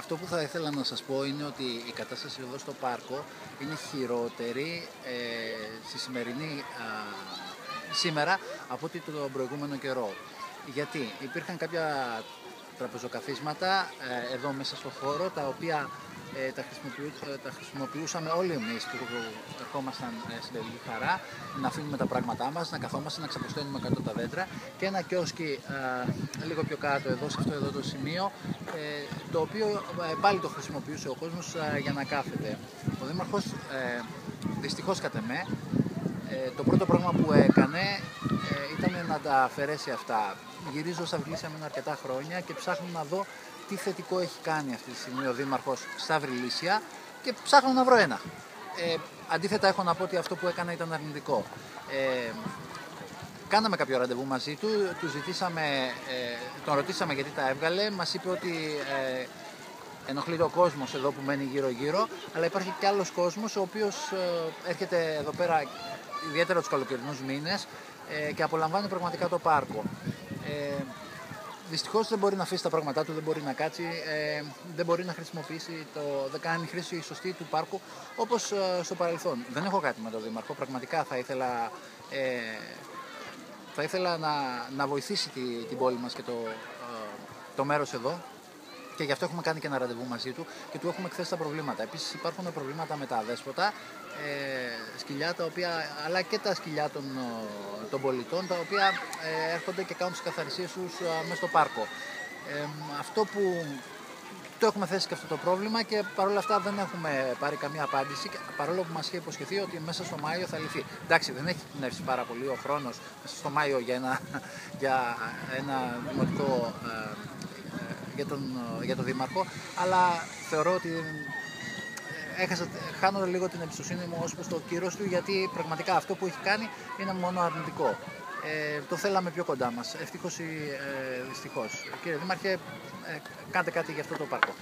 Αυτό που θα ήθελα να σας πω είναι ότι η κατάσταση εδώ στο πάρκο είναι χειρότερη σήμερα από ό,τι τον προηγούμενο καιρό. Γιατί υπήρχαν κάποια τραπεζοκαθίσματα εδώ μέσα στο χώρο, τα οποία τα χρησιμοποιούσαμε όλοι εμείς που ερχόμασταν στην Παιδική Χαρά, να αφήνουμε τα πράγματά μας, να καθόμαστε, να ξαποσταίνουμε κάτω τα δέντρα, και ένα κιόσκι λίγο πιο κάτω εδώ, σε αυτό εδώ το σημείο, το οποίο πάλι το χρησιμοποιούσε ο κόσμος για να κάθεται. Ο Δήμαρχος, δυστυχώς κατ' εμέ, το πρώτο πράγμα που έκανε ήταν να τα αφαιρέσει αυτά. Γυρίζω στα Βρυλίσια, μένω αρκετά χρόνια και ψάχνω να δω τι θετικό έχει κάνει αυτή τη στιγμή ο Δήμαρχος στα Βρυλίσια και ψάχνω να βρω ένα. Αντίθετα, έχω να πω ότι αυτό που έκανε ήταν αρνητικό. Κάναμε κάποιο ραντεβού μαζί του, τον ρωτήσαμε γιατί τα έβγαλε, μας είπε ότι ενοχλείται ο κόσμος εδώ που μένει γύρω-γύρω, αλλά υπάρχει και άλλος κόσμος ο οποίος έρχεται εδώ πέρα ιδιαίτερα τους καλοκαιρινούς μήνες και απολαμβάνει πραγματικά το πάρκο. Δυστυχώς δεν μπορεί να αφήσει τα πράγματά του, δεν μπορεί να κάτσει, δεν μπορεί να χρησιμοποιήσει, δεν κάνει χρήση σωστή του πάρκου όπως στο παρελθόν. Δεν έχω κάτι με τον Δήμαρχο, πραγματικά θα ήθελα να βοηθήσει την πόλη μας και το μέρος εδώ, και γι' αυτό έχουμε κάνει και ένα ραντεβού μαζί του και του έχουμε εκθέσει τα προβλήματα. Επίσης υπάρχουν προβλήματα με τα αδέσποτα, σκυλιά τα οποία, αλλά και τα σκυλιά των πολιτών, τα οποία έρχονται και κάνουν τις καθαρισίες τους μέσα στο πάρκο. Αυτό που το έχουμε θέσει και αυτό το πρόβλημα, και παρόλα αυτά δεν έχουμε πάρει καμία απάντηση, παρόλο που μας είχε υποσχεθεί ότι μέσα στο Μάιο θα λυθεί. Εντάξει, δεν έχει πνεύσει πάρα πολύ ο χρόνος μέσα στο Μάιο για ένα δημοτικό, για τον Δήμαρχο, αλλά θεωρώ ότι χάνω λίγο την εμπιστοσύνη μου ως προς το κύρος του, γιατί πραγματικά αυτό που έχει κάνει είναι μόνο αρνητικό. Το θέλαμε πιο κοντά μας, ευτυχώς ή δυστυχώς. Κύριε Δήμαρχε, κάντε κάτι για αυτό το πάρκο.